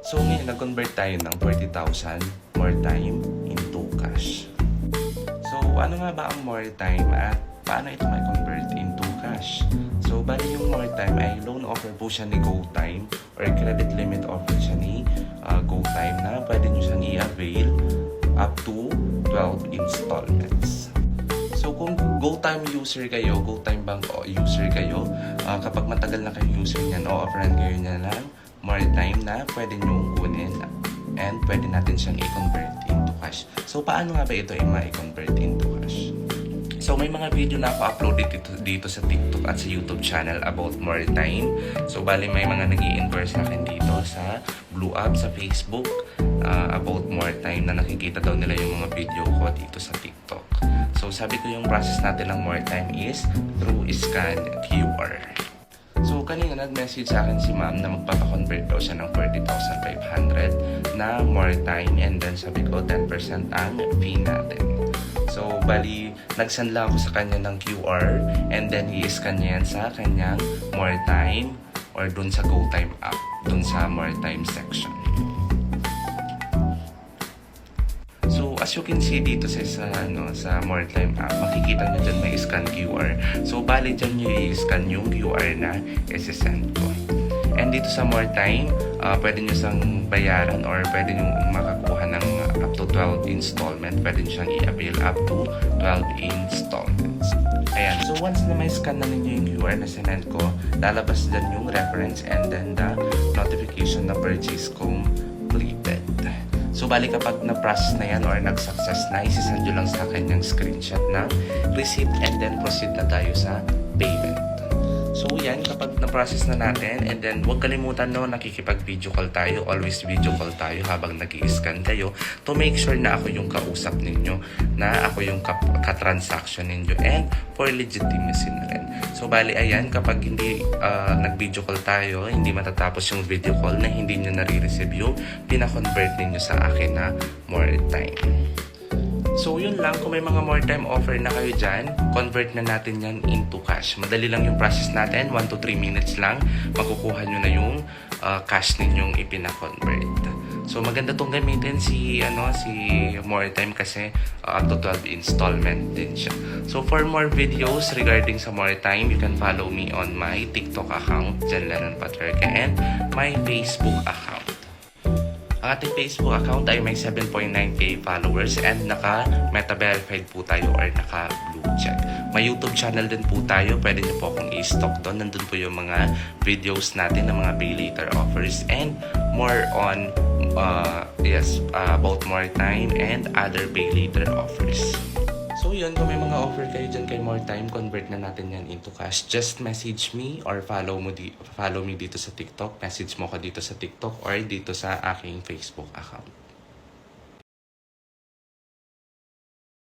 So ngayon, nag-convert tayo ng 40,000 more time into cash. So ano nga ba ang more time at paano ito may convert into cash? So bali yung more time ay loan offer po siya ni GoTime or credit limit offer siya ni GoTime na pwede nyo siyang i-avail up to 12 installments. So kung GoTime user kayo, GoTime Bank user kayo, kapag matagal na kayo user niyan, o-offeran kayo niya ng more time na pwede nyo kunin and pwede natin siyang i-convert into cash. So paano nga ba ito i-convert into cash? So may mga video na ako uploaded dito sa TikTok at sa YouTube channel about more time. So bali may mga nag-i-inquire sa akin dito sa Blue App, sa Facebook about more time na nakikita daw nila yung mga video ko dito sa TikTok. So sabi ko yung process natin ng more time is through scan QR. So kanina nag-message sa akin si ma'am na magpapakonvert daw siya ng 40,500 na more time and then sabi ko 10% ang fee natin. So bali nag-send lang ako sa kanya ng QR and then i-scan niya yan sa kanyang more time or dun sa GoTime app, dun sa more time section. So as you can see dito sa more time app, makikita nyo dyan may scan QR. So bali dyan nyo i-scan yung QR na isi-send ko. And dito sa more time, pwede nyo sang bayaran or pwede nyo makakuha ng up to 12 installment. Pwede nyo siyang i-avail up to 12 installments. Ayan. So once na may scan na ninyo yung QR na sinend ko, lalabas dyan yung reference and then the notification na purchase completed. So bali kapag na-process na yan or nag-success na, isisend nyo lang sa akin yung screenshot ng receipt and then proceed na tayo sa payment. So yan, kapag na-process na natin and then huwag kalimutan nakikipag-video call tayo. Always video call tayo habang nag-i-scan kayo to make sure na ako yung kausap ninyo, na ako yung ka-transaction ninyo and for legitimacy na rin. So bali ayan, kapag hindi nag-video call tayo, hindi matatapos yung video call na hindi nyo nare-receive yung pina-convert ninyo sa akin na more time. So yun lang, kung may mga more time offer na kayo dyan, convert na natin yan into cash. Madali lang yung process natin, 1 to 3 minutes lang, makukuha nyo na yung cash ninyong ipina-convert. So maganda tong gamitin si more time kasi up to 12 installment din siya. So for more videos regarding sa more time, you can follow me on my TikTok account, Jan Lennon Paterca, and my Facebook account. Ang ating Facebook account ay may 7.9k followers and naka-meta verified po tayo or naka-blue check. May YouTube channel din po tayo. Pwede nyo po akong i-stock doon. Nandun po yung mga videos natin ng mga pay later offers and more on about more time and other pay later offers. So yun, kung may mga offer kayo dyan kay more time, convert na natin yan into cash. Just message me or follow me dito sa TikTok. Message mo ko dito sa TikTok or dito sa aking Facebook account.